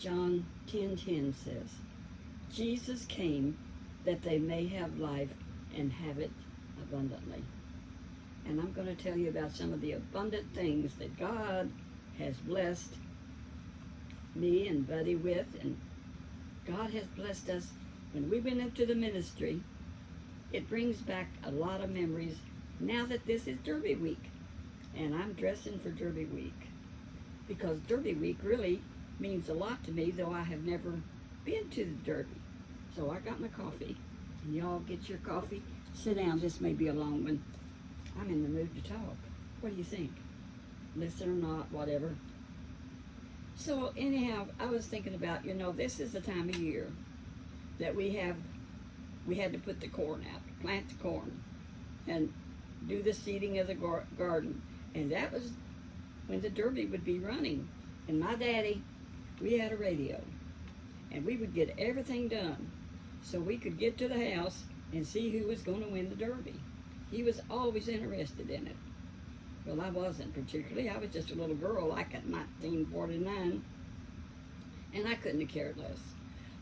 John 10:10 says, Jesus came that they may have life and have it abundantly. And I'm going to tell you about some of the abundant things that God has blessed me and Buddy with. And God has blessed us. When we went into the ministry, it brings back a lot of memories now that this is Derby Week. And I'm dressing for Derby Week because Derby Week really means a lot to me, though I have never been to the Derby. So I got my coffee, and y'all get your coffee. Sit down, this may be a long one. I'm in the mood to talk. What do you think? Listen or not, whatever. So anyhow, I was thinking about, this is the time of year that we had to put the corn out, plant the corn, and do the seeding of the garden. And that was when the Derby would be running. And my daddy, we had a radio, and we would get everything done so we could get to the house and see who was going to win the Derby. He was always interested in it. Well, I wasn't particularly. I was just a little girl like in 1949, and I couldn't have cared less.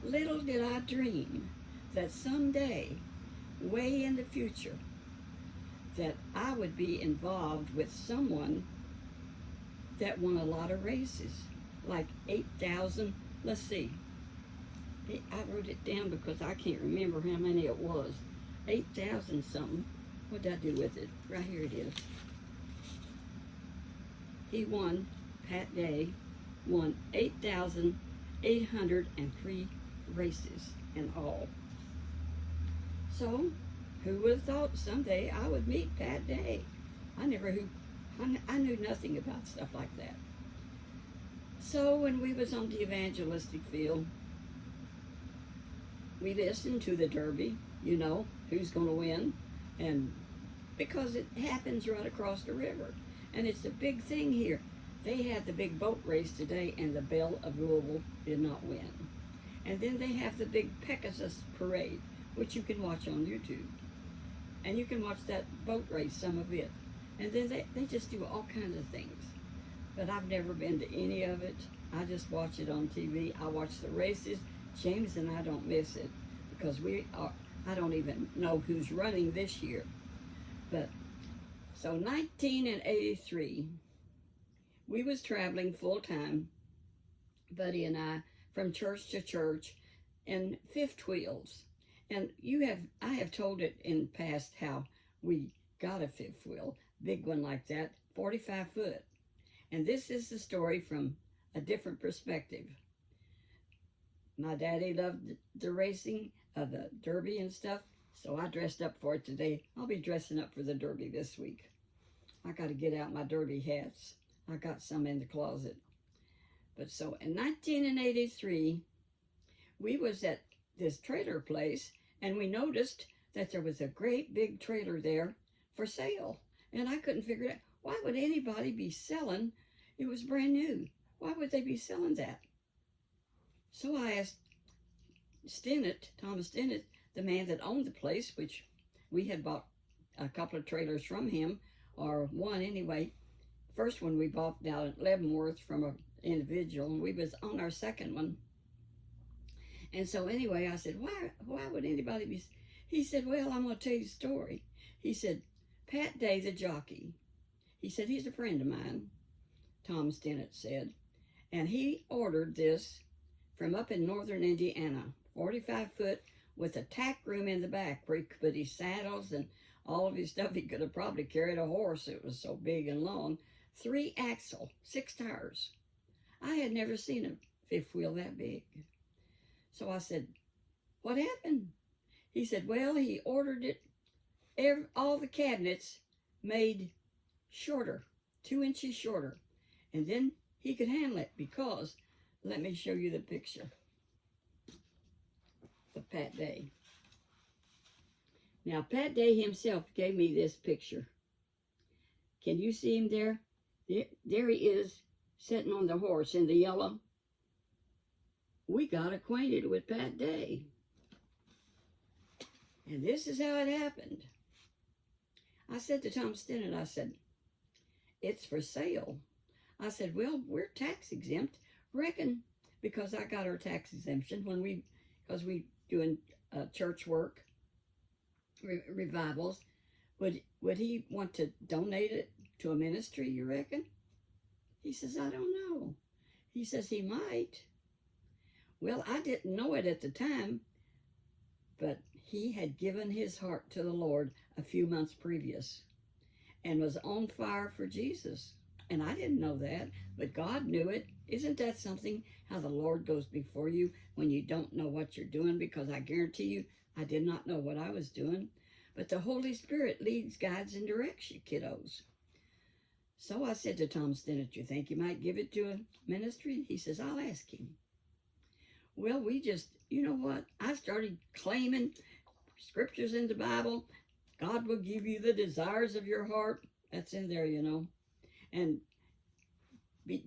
Little did I dream that someday, way in the future, that I would be involved with someone that won a lot of races, like 8,000, let's see. I wrote it down because I can't remember how many it was. 8,000 something. What did I do with it? Right here it is. He won, Pat Day, won 8,803 races in all. So, who would have thought someday I would meet Pat Day? I knew nothing about stuff like that. So when we was on the evangelistic field, we listened to the Derby, who's going to win, and because it happens right across the river, and it's a big thing here. They had the big boat race today, and the Belle of Louisville did not win. And then they have the big Pegasus parade, which you can watch on YouTube, and you can watch that boat race, some of it, and then they just do all kinds of things. But I've never been to any of it. I just watch it on TV. I watch the races. James and I don't miss it because I don't even know who's running this year. But so 1983, we was traveling full time, Buddy and I, from church to church in fifth wheels. And I have told it in the past how we got a fifth wheel, big one like that, 45 foot. And this is the story from a different perspective. My daddy loved the racing of the Derby and stuff, so I dressed up for it today. I'll be dressing up for the Derby this week. I got to get out my Derby hats. I got some in the closet. But so in 1983, we was at this trailer place, and we noticed that there was a great big trailer there for sale. And I couldn't figure out, why would anybody be selling? It was brand new. Why would they be selling that? So I asked Thomas Stinnett, the man that owned the place, which we had bought a couple of trailers from him, or one anyway. First one we bought down at Leavenworth from an individual, and we was on our second one. And so anyway, I said, why would anybody be? He said, well, I'm going to tell you a story. He said, Pat Day, the jockey. He said, he's a friend of mine, Tom Stinnett said. And he ordered this from up in northern Indiana, 45 foot with a tack room in the back where he could put his saddles and all of his stuff. He could have probably carried a horse. It was so big and long. 3 axle, 6 tires. I had never seen a fifth wheel that big. So I said, what happened? He said, well, he ordered it, all the cabinets made shorter, 2 inches shorter. And then he could handle it because, let me show you the picture of Pat Day. Now, Pat Day himself gave me this picture. Can you see him there? There he is, sitting on the horse in the yellow. We got acquainted with Pat Day. And this is how it happened. I said to Tom Stinnett, I said, it's for sale. I said, well, we're tax exempt. Reckon because I got our tax exemption because we doing church work, revivals. Would he want to donate it to a ministry, you reckon? He says, I don't know. He says he might. Well, I didn't know it at the time, but he had given his heart to the Lord a few months previous and was on fire for Jesus. And I didn't know that, but God knew it. Isn't that something, how the Lord goes before you when you don't know what you're doing? Because I guarantee you, I did not know what I was doing. But the Holy Spirit leads, guides, and directs you, kiddos. So I said to Tom Stinnett, you think you might give it to a ministry? He says, I'll ask him. Well, we just, you know what? I started claiming scriptures in the Bible. God will give you the desires of your heart. That's in there, you know. And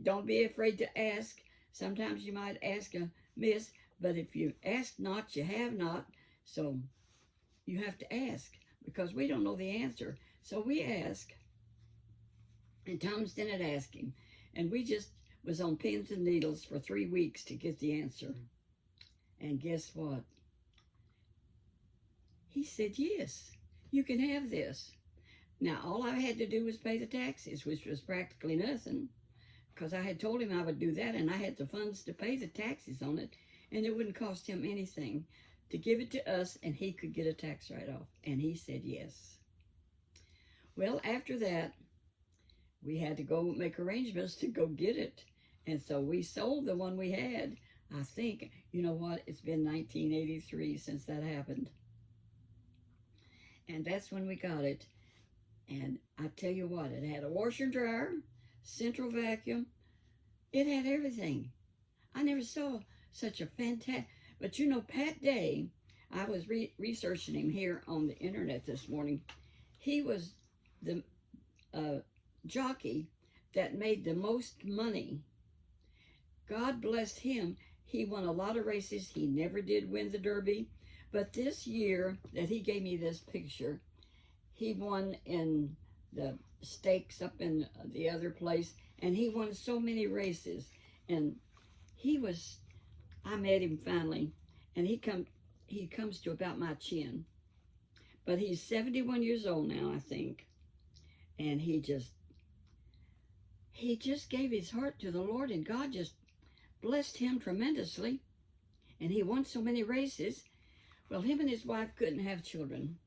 don't be afraid to ask. Sometimes you might ask amiss, but if you ask not, you have not. So you have to ask because we don't know the answer. So we ask. And Tom Stinnett asked him. And we just was on pins and needles for 3 weeks to get the answer. And guess what? He said, yes, you can have this. Now, all I had to do was pay the taxes, which was practically nothing, because I had told him I would do that, and I had the funds to pay the taxes on it, and it wouldn't cost him anything to give it to us, and he could get a tax write-off. And he said yes. Well, after that, we had to go make arrangements to go get it. And so we sold the one we had. I think, you know what, it's been 1983 since that happened. And that's when we got it. And I tell you what, it had a washer and dryer, central vacuum. It had everything. I never saw such a fantastic, but you know, Pat Day, I was researching him here on the internet this morning. He was the jockey that made the most money. God blessed him. He won a lot of races. He never did win the Derby. But this year that he gave me this picture, he won in the stakes up in the other place, and he won so many races. And I met him finally, and he comes to about my chin. But he's 71 years old now, I think. And he just gave his heart to the Lord, and God just blessed him tremendously. And he won so many races. Well, him and his wife couldn't have children.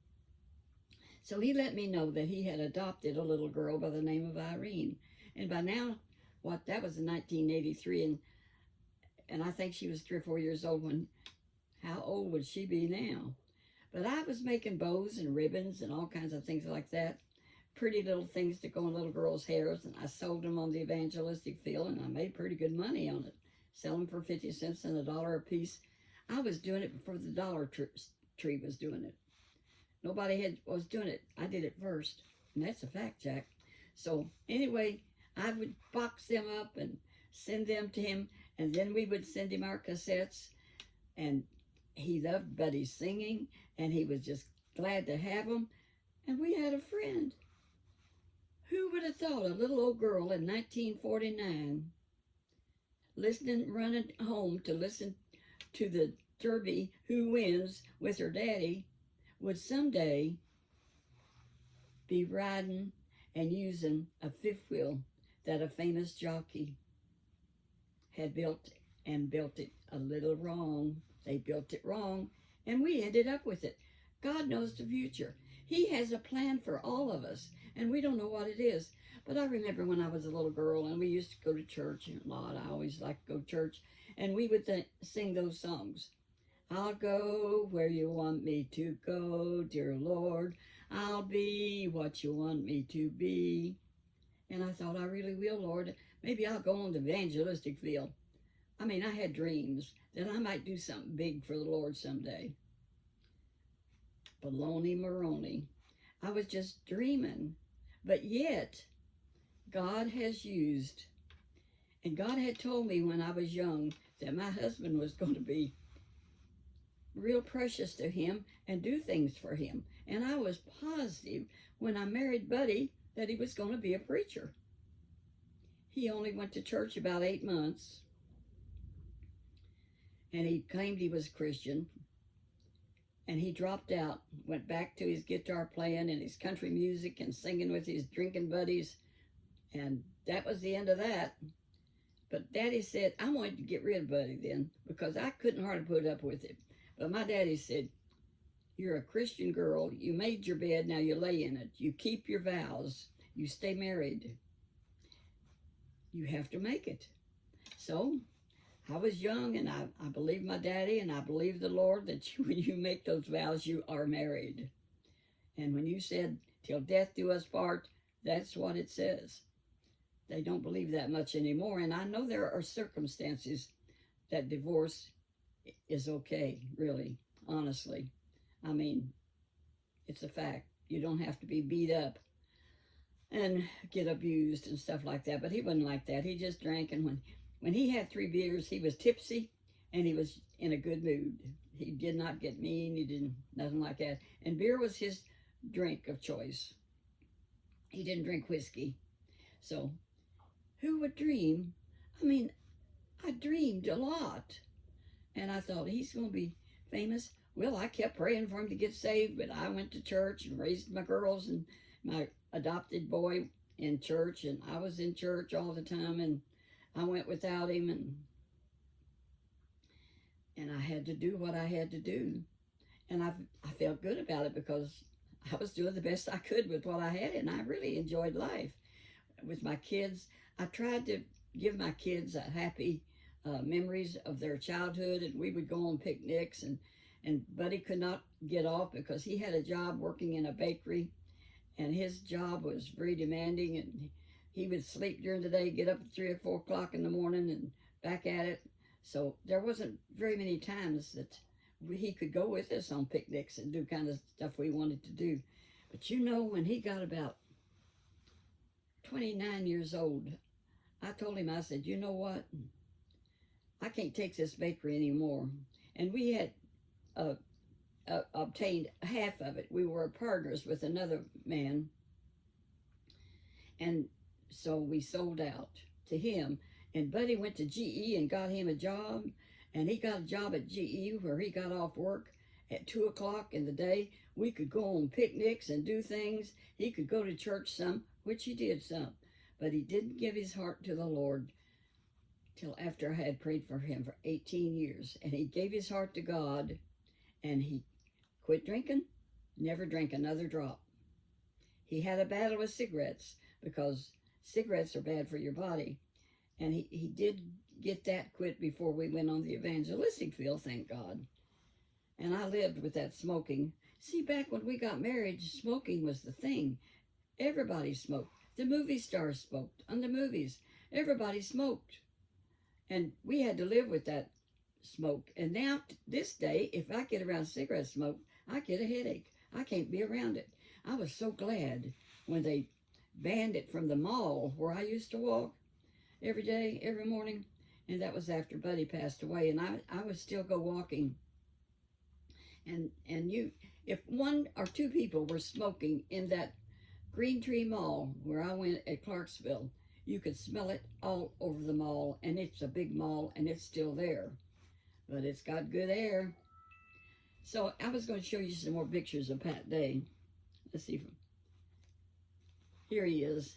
So he let me know that he had adopted a little girl by the name of Irene. And by now, that was in 1983, and I think she was 3 or 4 years old when, how old would she be now? But I was making bows and ribbons and all kinds of things like that. Pretty little things to go in little girls' hairs, and I sold them on the evangelistic field, and I made pretty good money on it. Sell them for 50 cents and $1 a piece. I was doing it before the Dollar Tree was doing it. Nobody was doing it. I did it first, and that's a fact, Jack. So anyway, I would box them up and send them to him, and then we would send him our cassettes, and he loved Buddy's singing, and he was just glad to have them. And we had a friend. Who would have thought a little old girl in 1949 running home to listen to the Derby, Who Wins, with her daddy, would someday be riding and using a fifth wheel that a famous jockey had built, and built it a little wrong. They built it wrong, and we ended up with it. God knows the future. He has a plan for all of us, and we don't know what it is. But I remember when I was a little girl, and we used to go to church a lot. I always liked to go to church, and we would sing those songs. I'll go where you want me to go, dear Lord. I'll be what you want me to be. And I thought, I really will, Lord. Maybe I'll go on the evangelistic field. I mean, I had dreams that I might do something big for the Lord someday. Baloney Maroney. I was just dreaming. But yet, God has used, and God had told me when I was young that my husband was going to be real precious to him and do things for him. And I was positive when I married Buddy that he was going to be a preacher. He only went to church about 8 months. and he claimed he was Christian, and he dropped out, went back to his guitar playing and his country music and singing with his drinking buddies, and that was the end of that. But Daddy said, I wanted to get rid of Buddy then because I couldn't hardly put up with it. But my daddy said, you're a Christian girl. You made your bed, now you lay in it. You keep your vows. You stay married. You have to make it. So I was young, and I believed my daddy, and I believed the Lord that when you make those vows, you are married. And when you said, till death do us part, that's what it says. They don't believe that much anymore. And I know there are circumstances that divorce is okay, really, honestly. I mean, it's a fact. You don't have to be beat up and get abused and stuff like that. But he wasn't like that. He just drank, and when he had 3 beers, he was tipsy, and he was in a good mood. He did not get mean. He didn't, nothing like that. And beer was his drink of choice. He didn't drink whiskey. So who would dream? I mean, I dreamed a lot. And I thought, he's going to be famous. Well, I kept praying for him to get saved, but I went to church and raised my girls and my adopted boy in church, and I was in church all the time, and I went without him, and I had to do what I had to do. And I felt good about it because I was doing the best I could with what I had, and I really enjoyed life. With my kids, I tried to give my kids happy memories of their childhood, and we would go on picnics, and Buddy could not get off because he had a job working in a bakery, and his job was very demanding, and he would sleep during the day, get up at 3 or 4 o'clock in the morning and back at it. So there wasn't very many times that he could go with us on picnics and do kind of stuff we wanted to do. But you know, when he got about 29 years old, I told him, I said, you know what? I can't take this bakery anymore. And we had obtained half of it. We were partners with another man. And so we sold out to him. And Buddy went to GE and got him a job. And he got a job at GE where he got off work at 2 o'clock in the day. We could go on picnics and do things. He could go to church some, which he did some. But he didn't give his heart to the Lord till after I had prayed for him for 18 years. And he gave his heart to God, and he quit drinking, never drank another drop. He had a battle with cigarettes because cigarettes are bad for your body. And he did get that quit before we went on the evangelistic field, thank God. And I lived with that smoking. See, back when we got married, smoking was the thing. Everybody smoked. The movie stars smoked. On the movies, everybody smoked. And we had to live with that smoke. And now, this day, if I get around cigarette smoke, I get a headache. I can't be around it. I was so glad when they banned it from the mall where I used to walk every day, every morning. And that was after Buddy passed away. And I would still go walking. And if 1 or 2 people were smoking in that Green Tree Mall where I went at Clarksville, you could smell it all over the mall, and it's a big mall, and it's still there. But it's got good air. So I was going to show you some more pictures of Pat Day. Let's see. Here he is.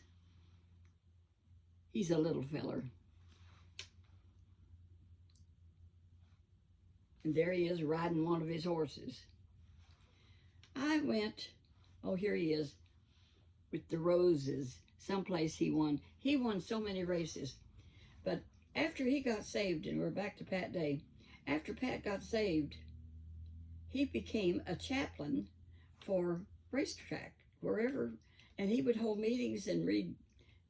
He's a little feller. And there he is riding one of his horses. I went, oh, here he is, with the roses. Someplace he won. He won so many races. But after he got saved, and we're back to Pat Day, after Pat got saved, he became a chaplain for racetrack, wherever, and he would hold meetings and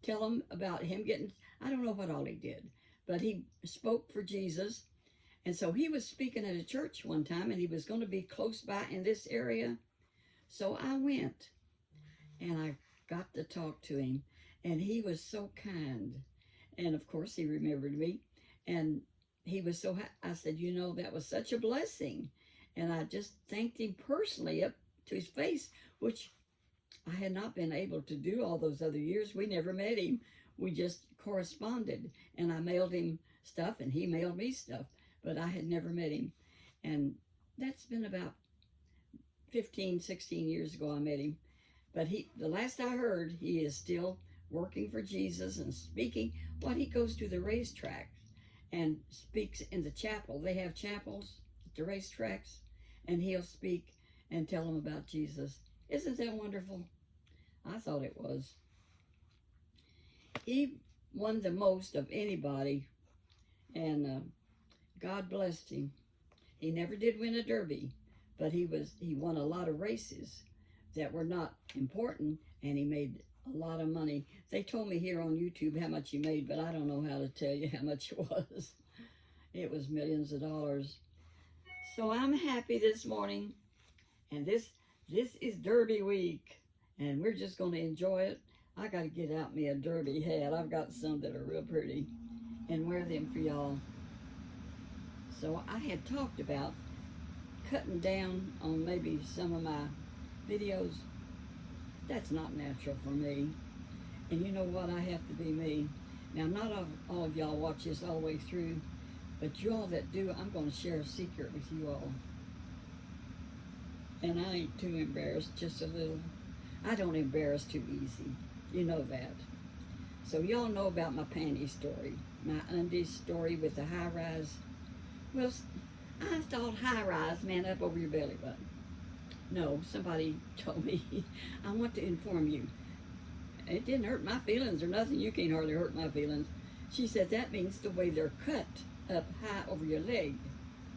tell them about him getting, I don't know what all he did, but he spoke for Jesus. And so he was speaking at a church one time, and he was going to be close by in this area. So I went, and I got to talk to him, and he was so kind. And of course he remembered me, and he was so I said, you know, that was such a blessing. And I just thanked him personally up to his face, which I had not been able to do all those other years. We never met him. We just corresponded, and I mailed him stuff and he mailed me stuff. but I had never met him. And that's been about 15, 16 years ago I met him. But the last I heard, he is still working for Jesus and speaking. He goes to the racetrack and speaks in the chapel. They have chapels at the racetracks, and he'll speak and tell them about Jesus. Isn't that wonderful? I thought it was. He won the most of anybody, and God blessed him. He never did win a derby, but he won a lot of races that were not important, and he made a lot of money. They told me here on YouTube how much he made, but I don't know how to tell you how much it was. It was millions of dollars. So I'm happy this morning, and this is Derby week, and we're just going to enjoy it. I got to get out me a derby hat. I've got some that are real pretty, and wear them for y'all. So I had talked about cutting down on maybe some of my videos. That's not natural for me. And you know what? I have to be me. Now, not all of y'all watch this all the way through, but you all that do, I'm going to share a secret with you all. And I ain't too embarrassed, just a little. I don't embarrass too easy. You know that. So y'all know about my panty story, my undies story with the high-rise. Well, I thought high-rise meant up over your belly button. No, somebody told me. I want to inform you. It didn't hurt my feelings or nothing. You can't hardly hurt my feelings. She said that means the way they're cut up high over your leg,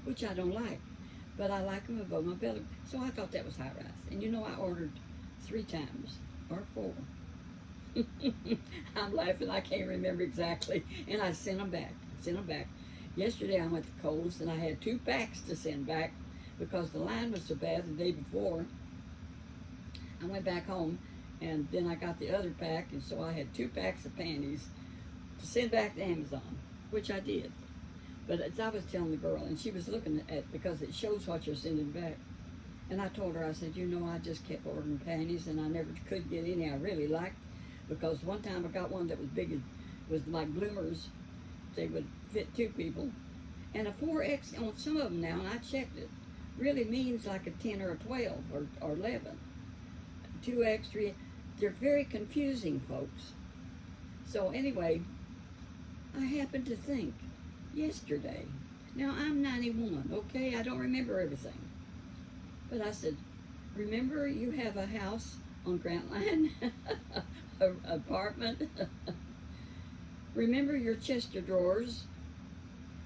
which I don't like. But I like them above my belly. So I thought that was high-rise. And you know, I ordered 3 times or 4. I'm laughing. I can't remember exactly. And I sent them back. Yesterday I went to Kohl's and I had 2 packs to send back because the line was so bad the day before. I went back home and then I got the other pack, and so I had 2 packs of panties to send back to Amazon, which I did. But as I was telling the girl, and she was looking at, because it shows what you're sending back, and I told her, I said, you know, I just kept ordering panties and I never could get any I really liked, because one time I got one that was big, it was like bloomers. They would fit 2 people. And a 4X on some of them now, and I checked it, really means like a 10 or a 12 or 11. 2X, 3, they're very confusing, folks. So anyway, I happened to think yesterday, now I'm 91, okay? I don't remember everything. But I said, remember you have a house on Grant Line, an apartment. Remember your chest of drawers,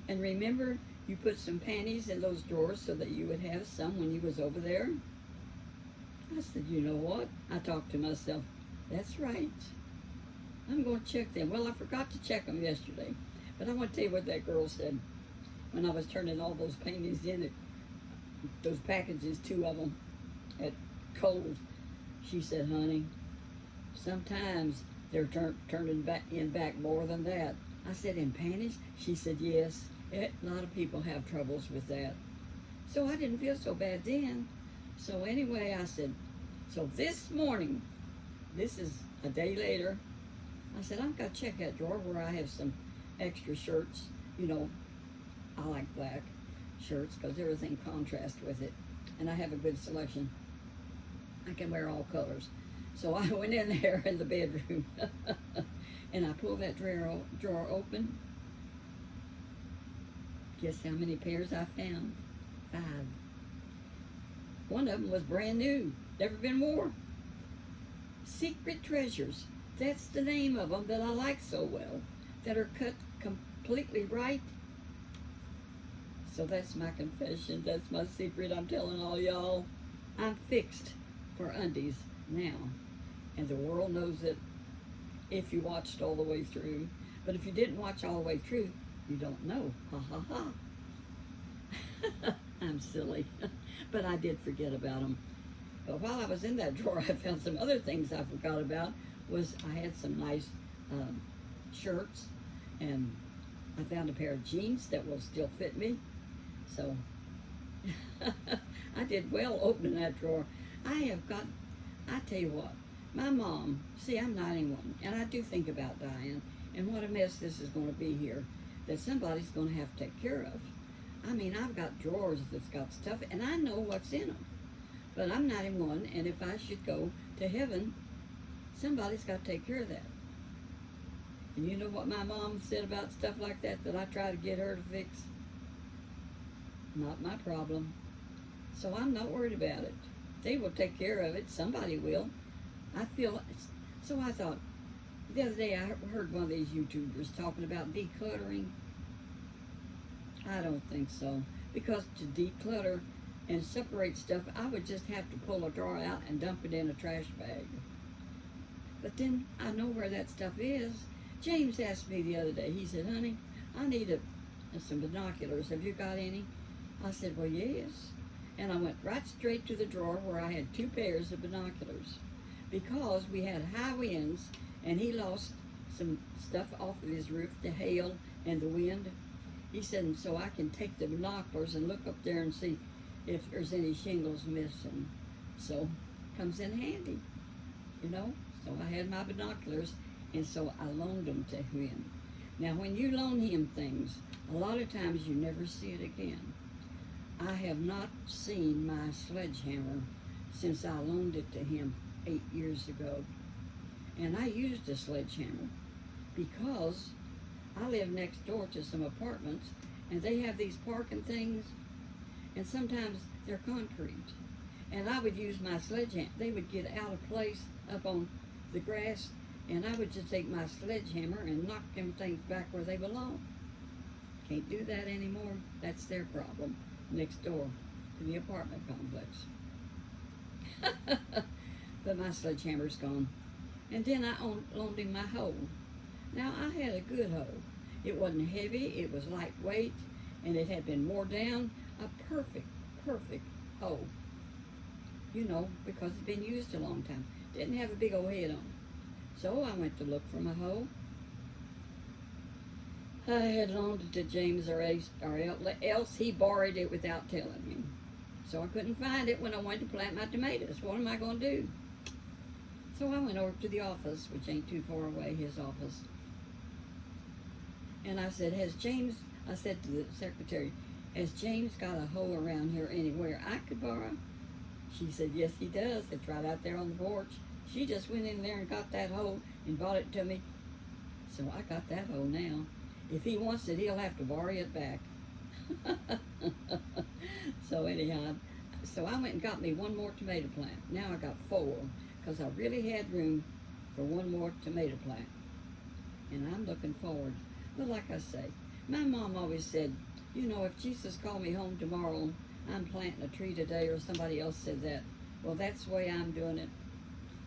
and remember you put some panties in those drawers so that you would have some when you was over there. I said, you know what? I talked to myself, that's right. I'm going to check them. Well, I forgot to check them yesterday, but I want to tell you what that girl said when I was turning all those panties in, those packages, 2 of them at Kohl's. She said, honey, sometimes they're turning back more than that. I said, in panties? She said, yes. A lot of people have troubles with that. So I didn't feel so bad then. So anyway, I said, so this morning, this is a day later, I said, I've got to check that drawer where I have some extra shirts. You know, I like black shirts because everything contrasts with it. And I have a good selection. I can wear all colors. So I went in there in the bedroom and I pulled that drawer open. Guess how many pairs I found? 5. One of them was brand new, never been worn. Secret treasures. That's the name of them that I like so well, that are cut completely right. So that's my confession. That's my secret I'm telling all y'all. I'm fixed for undies now. And the world knows it if you watched all the way through. But if you didn't watch all the way through, you don't know. Ha ha ha. I'm silly. But I did forget about them. But while I was in that drawer, I found some other things I forgot about. I had some nice shirts, and I found a pair of jeans that will still fit me. So I did well opening that drawer. I tell you what, my mom, see, I'm 91, and I do think about dying, and what a mess this is going to be here, that somebody's going to have to take care of. I mean, I've got drawers that's got stuff, and I know what's in them. But I'm not in one, and if I should go to heaven, somebody's got to take care of that. And you know what my mom said about stuff like that I try to get her to fix? Not my problem. So I'm not worried about it. They will take care of it. Somebody will. I feel so. I thought the other day I heard one of these YouTubers talking about decluttering. I don't think so, because to declutter and separate stuff, I would just have to pull a drawer out and dump it in a trash bag. But then I know where that stuff is. James asked me the other day. He said, "Honey, I need some binoculars. Have you got any?" I said, "Well, yes." And I went right straight to the drawer where I had 2 pairs of binoculars, because we had high winds and he lost some stuff off of his roof, the hail and the wind. He said, and so I can take the binoculars and look up there and see if there's any shingles missing. So comes in handy, you know. So I had my binoculars, and so I loaned them to him. Now when you loan him things, a lot of times you never see it again. I have not seen my sledgehammer since I loaned it to him 8 years ago. And I used a sledgehammer because I live next door to some apartments, and they have these parking things, and sometimes they're concrete. And I would use my sledgehammer. They would get out of place up on the grass, and I would just take my sledgehammer and knock them things back where they belong. Can't do that anymore. That's their problem, next door to the apartment complex. But my sledgehammer's gone. And then I loaned him my hoe. Now, I had a good hoe. It wasn't heavy, it was lightweight, and it had been wore down. A perfect hoe. You know, because it's been used a long time. Didn't have a big old head on it. So I went to look for my hoe. I had loaned it to James or else he borrowed it without telling me. So I couldn't find it when I wanted to plant my tomatoes. What am I going to do? So I went over to the office, which ain't too far away, his office. And I said, I said to the secretary, has James got a hoe around here anywhere I could borrow? She said, yes, he does. It's right out there on the porch. She just went in there and got that hoe and brought it to me. So I got that hoe now. If he wants it, he'll have to borrow it back. So anyhow, so I went and got me one more tomato plant. Now I got 4, because I really had room for one more tomato plant. And I'm looking forward. But like I say, my mom always said, you know, if Jesus called me home tomorrow, I'm planting a tree today, or somebody else said that. Well, that's the way I'm doing it.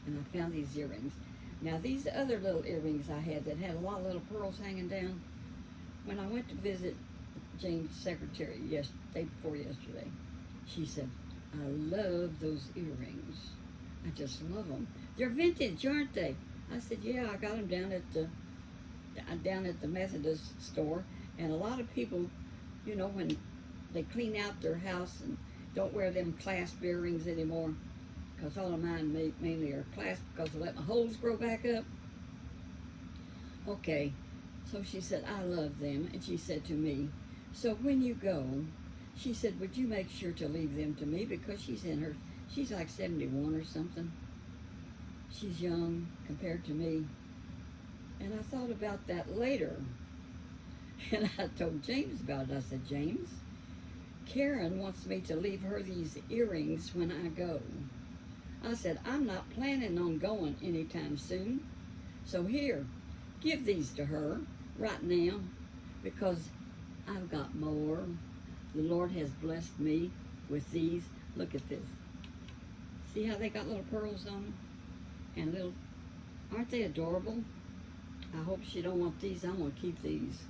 And I found these earrings. Now, these other little earrings I had that had a lot of little pearls hanging down, when I went to visit James' secretary day before yesterday, she said, I love those earrings. I just love them. They're vintage, aren't they? I said, yeah, I got them down at the Methodist store. And a lot of people, you know, when they clean out their house and don't wear them clasp earrings anymore, because all of mine mainly are clasped because I let my holes grow back up. Okay, so she said, I love them. And she said to me, so when you go, she said, would you make sure to leave them to me, because she's like 71 or something. She's young compared to me. And I thought about that later. And I told James about it. I said, James, Karen wants me to leave her these earrings when I go. I said, I'm not planning on going anytime soon. So here, give these to her right now, because I've got more. The Lord has blessed me with these. Look at this. See how they got little pearls on them? And little, aren't they adorable? I hope she don't want these. I'm going to keep these.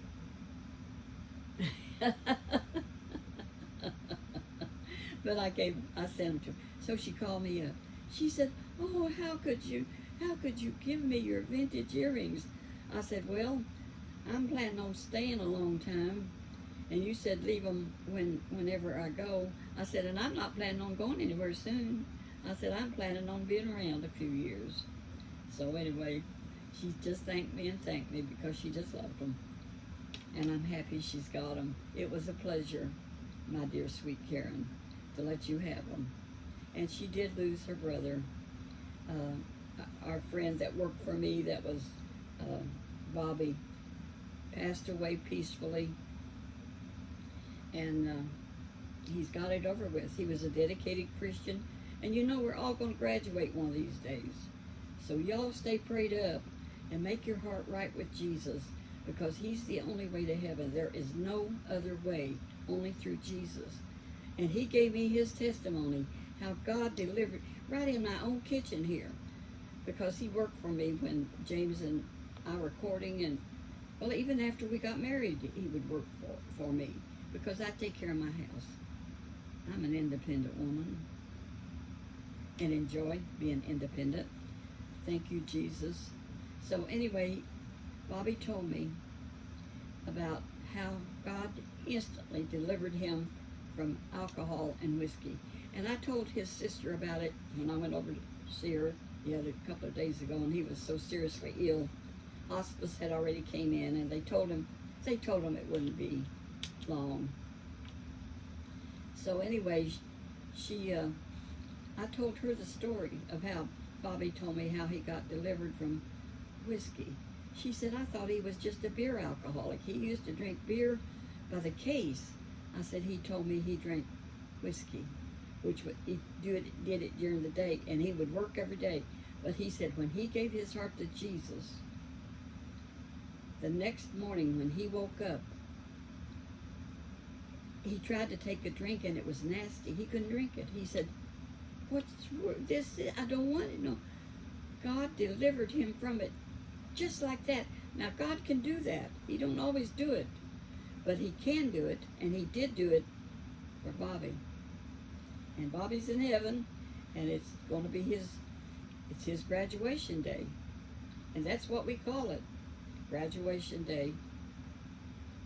But I sent them to her. So she called me up. She said, oh, how could you give me your vintage earrings? I said, well, I'm planning on staying a long time. And you said leave them whenever I go. I said, and I'm not planning on going anywhere soon. I said, I'm planning on being around a few years. So anyway, she just thanked me because she just loved them. And I'm happy she's got them. It was a pleasure. my dear sweet Karen, to let you have them. And she did lose her brother. Our friend that worked for me, that was Bobby, passed away peacefully, and he's got it over with. He was a dedicated Christian, and you know we're all going to graduate one of these days. So y'all stay prayed up and make your heart right with Jesus, because he's the only way to heaven. There is no other way, only through Jesus. And he gave me his testimony, how God delivered right in my own kitchen here, because he worked for me when James and I were courting, and well, even after we got married, he would work for me, because I take care of my house. I'm an independent woman and enjoy being independent. Thank you, Jesus. So anyway, Bobby told me about how God instantly delivered him from alcohol and whiskey. And I told his sister about it when I went over to see her the other couple of days ago, and he was so seriously ill. Hospice had already came in, and they told him it wouldn't be long. So anyway, I told her the story of how Bobby told me how he got delivered from whiskey. She said, I thought he was just a beer alcoholic. He used to drink beer by the case. I said, he told me he drank whiskey, which he did it during the day, and he would work every day. But he said when he gave his heart to Jesus, the next morning when he woke up, he tried to take a drink, and it was nasty. He couldn't drink it. He said, what's this? I don't want it. No. God delivered him from it just like that. Now, God can do that. He don't always do it, but he can do it, and he did do it for Bobby. And Bobby's in heaven, and it's going to be his graduation day. And that's what we call it, graduation day.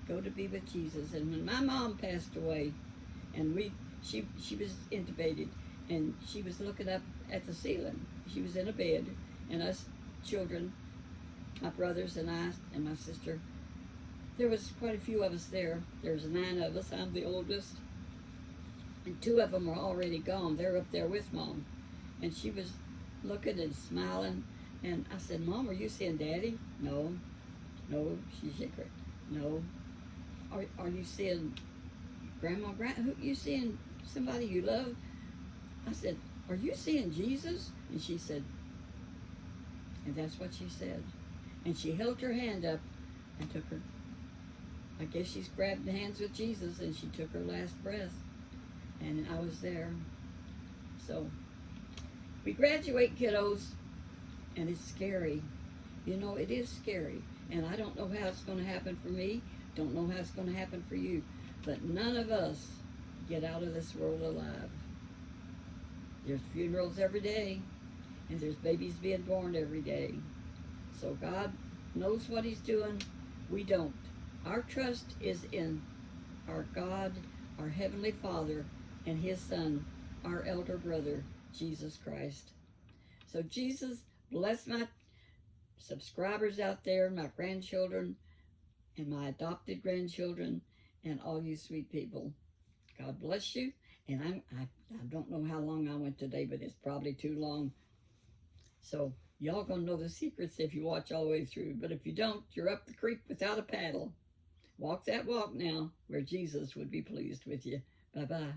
Go to be with Jesus. And when my mom passed away, and she was intubated, and she was looking up at the ceiling. She was in a bed, and us children, my brothers and I and my sister, there was quite a few of us there. There was 9 of us. I'm the oldest. And 2 of them were already gone. They're up there with Mom. And she was looking and smiling. And I said, Mom, are you seeing Daddy? No. No. She shook her. No. Are you seeing Grandma? Who you seeing? Somebody you love? I said, are you seeing Jesus? And she said, and that's what she said. And she held her hand up and took her. I guess she's grabbed the hands with Jesus, and she took her last breath. And I was there. So we graduate, kiddos, and it's scary. You know, it is scary. And I don't know how it's going to happen for me. Don't know how it's going to happen for you. But none of us get out of this world alive. There's funerals every day, and there's babies being born every day. So God knows what he's doing. We don't. Our trust is in our God, our Heavenly Father, and his Son, our elder brother, Jesus Christ. So Jesus, bless my subscribers out there, my grandchildren, and my adopted grandchildren, and all you sweet people. God bless you. And I don't know how long I went today, but it's probably too long. So y'all gonna know the secrets if you watch all the way through. But if you don't, you're up the creek without a paddle. Walk that walk now, where Jesus would be pleased with you. Bye-bye.